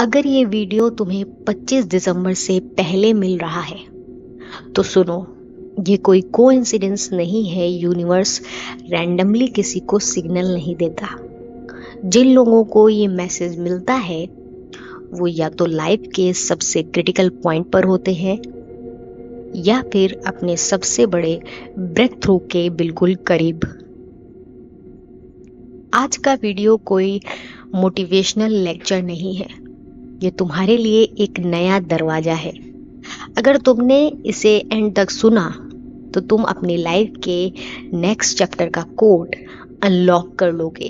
अगर ये वीडियो तुम्हें 25 दिसंबर से पहले मिल रहा है तो सुनो, ये कोई कोइंसिडेंस नहीं है। यूनिवर्स रैंडमली किसी को सिग्नल नहीं देता। जिन लोगों को ये मैसेज मिलता है वो या तो लाइफ के सबसे क्रिटिकल पॉइंट पर होते हैं या फिर अपने सबसे बड़े ब्रेक थ्रू के बिल्कुल करीब। आज का वीडियो कोई मोटिवेशनल लेक्चर नहीं है, ये तुम्हारे लिए एक नया दरवाजा है। अगर तुमने इसे एंड तक सुना तो तुम अपनी लाइफ के नेक्स्ट चैप्टर का कोड अनलॉक कर लोगे।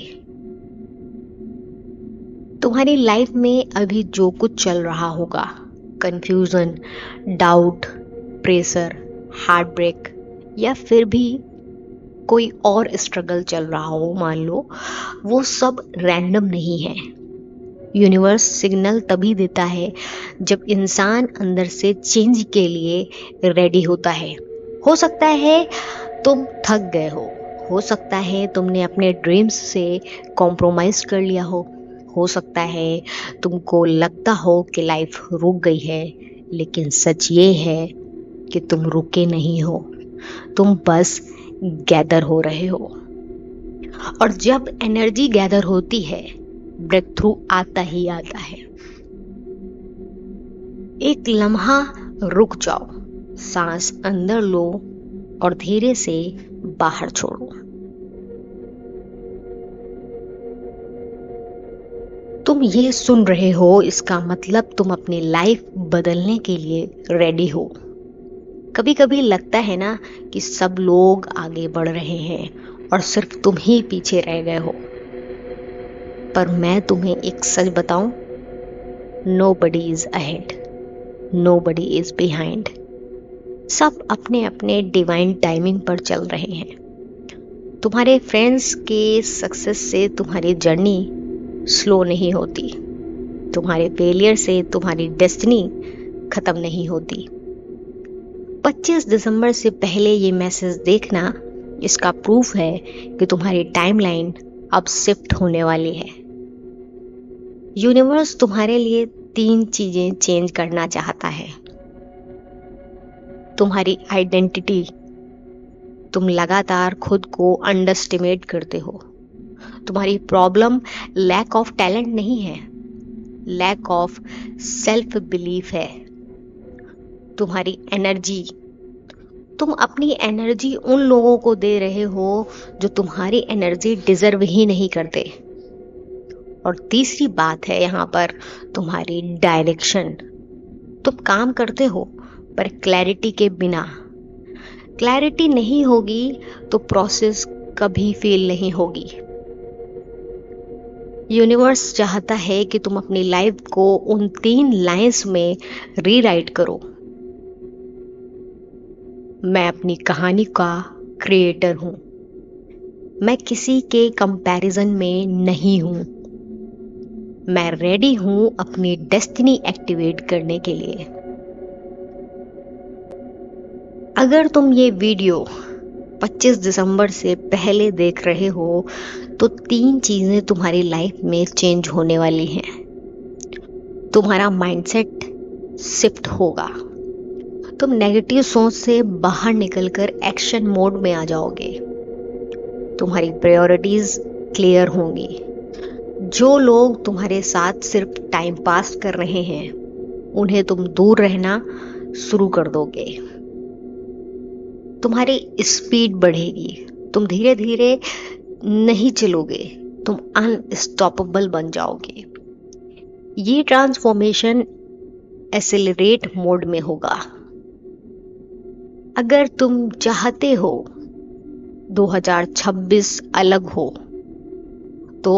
तुम्हारी लाइफ में अभी जो कुछ चल रहा होगा, confusion, doubt, pressure, heartbreak या फिर भी कोई और स्ट्रगल चल रहा हो, मान लो, वो सब रैंडम नहीं है। यूनिवर्स सिग्नल तभी देता है जब इंसान अंदर से चेंज के लिए रेडी होता है। हो सकता है तुम थक गए हो सकता है तुमने अपने ड्रीम्स से कॉम्प्रोमाइज कर लिया हो सकता है तुमको लगता हो कि लाइफ रुक गई है, लेकिन सच ये है कि तुम रुके नहीं हो, तुम बस गैदर हो रहे हो। और जब एनर्जी गैदर होती है, ब्रेक थ्रू आता ही आता है। एक लम्हा रुक जाओ, सांस अंदर लो और धीरे से बाहर छोड़ो। तुम ये सुन रहे हो, इसका मतलब तुम अपनी लाइफ बदलने के लिए रेडी हो। कभी कभी लगता है ना कि सब लोग आगे बढ़ रहे हैं और सिर्फ तुम ही पीछे रह गए हो। पर मैं तुम्हें एक सच बताऊं, nobody is ahead, nobody is behind. सब अपने अपने डिवाइन टाइमिंग पर चल रहे हैं। तुम्हारे फ्रेंड्स के सक्सेस से तुम्हारी जर्नी स्लो नहीं होती, तुम्हारे फेलियर से तुम्हारी डेस्टिनी खत्म नहीं होती। 25 दिसंबर से पहले ये मैसेज देखना, इसका प्रूफ है कि तुम्हारी टाइमलाइन अब शिफ्ट होने वाली है। यूनिवर्स तुम्हारे लिए 3 चीजें चेंज करना चाहता है। तुम्हारी आइडेंटिटी, तुम लगातार खुद को अंडरस्टिमेट करते हो। तुम्हारी प्रॉब्लम लैक ऑफ टैलेंट नहीं है, लैक ऑफ सेल्फ बिलीफ है। तुम्हारी एनर्जी, तुम अपनी एनर्जी उन लोगों को दे रहे हो जो तुम्हारी एनर्जी डिजर्व ही नहीं करते। और तीसरी बात है यहाँ पर तुम्हारी डायरेक्शन। तुम काम करते हो पर क्लैरिटी के बिना। क्लैरिटी नहीं होगी तो प्रोसेस कभी फेल नहीं होगी। यूनिवर्स चाहता है कि तुम अपनी लाइफ को उन 3 लाइंस में रीराइट करो। मैं अपनी कहानी का क्रिएटर हूं, मैं किसी के कंपैरिजन में नहीं हूं, मैं रेडी हूं अपनी डेस्टिनी एक्टिवेट करने के लिए। अगर तुम ये वीडियो 25 दिसंबर से पहले देख रहे हो तो 3 चीजें तुम्हारी लाइफ में चेंज होने वाली हैं। तुम्हारा माइंडसेट शिफ्ट होगा, तुम नेगेटिव सोच से बाहर निकलकर एक्शन मोड में आ जाओगे। तुम्हारी प्रायोरिटीज क्लियर होंगी। जो लोग तुम्हारे साथ सिर्फ टाइम पास कर रहे हैं, उन्हें तुम दूर रहना शुरू कर दोगे। तुम्हारी स्पीड बढ़ेगी, तुम धीरे धीरे नहीं चलोगे, तुम अनस्टॉपेबल बन जाओगे। ये ट्रांसफॉर्मेशन एक्सेलरेट मोड में होगा। अगर तुम चाहते हो 2026 अलग हो तो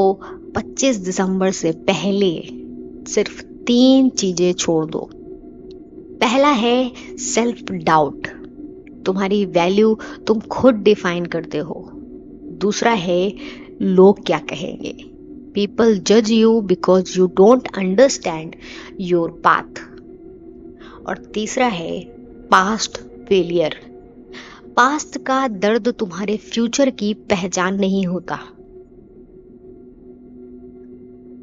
25 दिसंबर से पहले सिर्फ 3 चीजें छोड़ दो। पहला है सेल्फ डाउट, तुम्हारी वैल्यू तुम खुद डिफाइन करते हो। दूसरा है लोग क्या कहेंगे, पीपल जज you because you don't understand your path. और तीसरा है पास्ट फेलियर, पास्ट का दर्द तुम्हारे फ्यूचर की पहचान नहीं होता।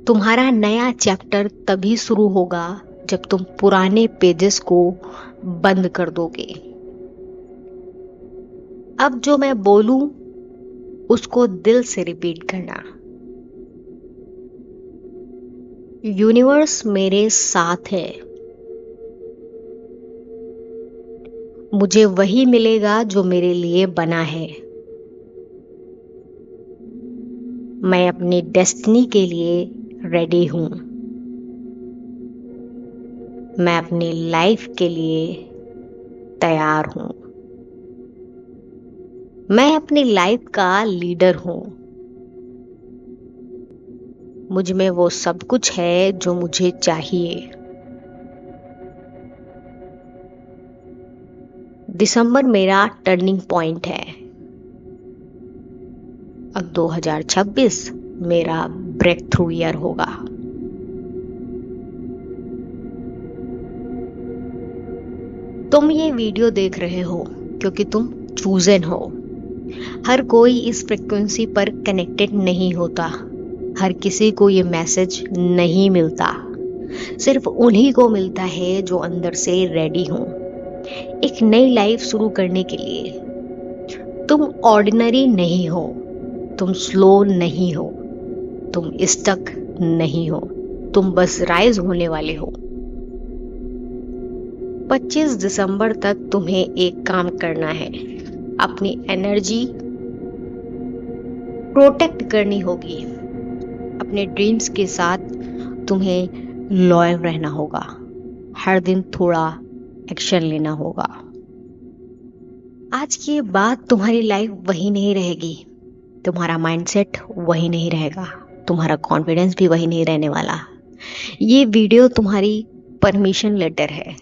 तुम्हारा नया चैप्टर तभी शुरू होगा जब तुम पुराने पेजेस को बंद कर दोगे। अब जो मैं बोलूं उसको दिल से रिपीट करना। यूनिवर्स मेरे साथ है। मुझे वही मिलेगा जो मेरे लिए बना है। मैं अपनी डेस्टिनी के लिए रेडी हूं। मैं अपनी लाइफ के लिए तैयार हूं। मैं अपनी लाइफ का लीडर हूं। मुझ में वो सब कुछ है जो मुझे चाहिए। दिसंबर मेरा टर्निंग पॉइंट है। अब 2026 मेरा ब्रेक थ्रू ईयर होगा। तुम ये वीडियो देख रहे हो क्योंकि तुम चूजन हो। हर कोई इस फ्रिक्वेंसी पर कनेक्टेड नहीं होता। हर किसी को ये मैसेज नहीं मिलता। सिर्फ उन्हीं को मिलता है जो अंदर से रेडी हो एक नई लाइफ शुरू करने के लिए। तुम ऑर्डिनरी नहीं हो। तुम स्लो नहीं हो। तुम स्टक नहीं हो। तुम बस राइज होने वाले हो। 25 दिसंबर तक तुम्हें एक काम करना है। अपनी एनर्जी प्रोटेक्ट करनी होगी। अपने ड्रीम्स के साथ तुम्हें लॉयल रहना होगा। हर दिन थोड़ा एक्शन लेना होगा। आज के बाद तुम्हारी लाइफ वही नहीं रहेगी। तुम्हारा माइंडसेट वही नहीं रहेगा। तुम्हारा कॉन्फिडेंस भी वही नहीं रहने वाला। ये वीडियो तुम्हारी परमिशन लेटर है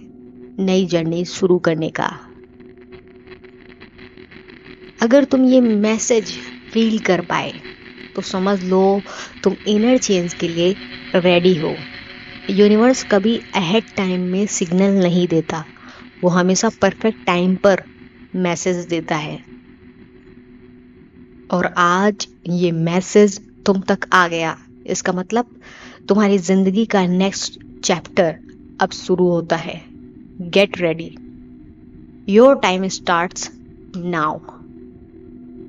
नई जर्नी शुरू करने का। अगर तुम ये मैसेज फील कर पाए तो समझ लो तुम इनर चेंज के लिए रेडी हो। यूनिवर्स कभी अहेड टाइम में सिग्नल नहीं देता। वो हमेशा परफेक्ट टाइम पर मैसेज देता है। और आज ये मैसेज तुम तक आ गया। इसका मतलब तुम्हारी जिंदगी का नेक्स्ट चैप्टर अब शुरू होता है। Get ready. Your time starts now.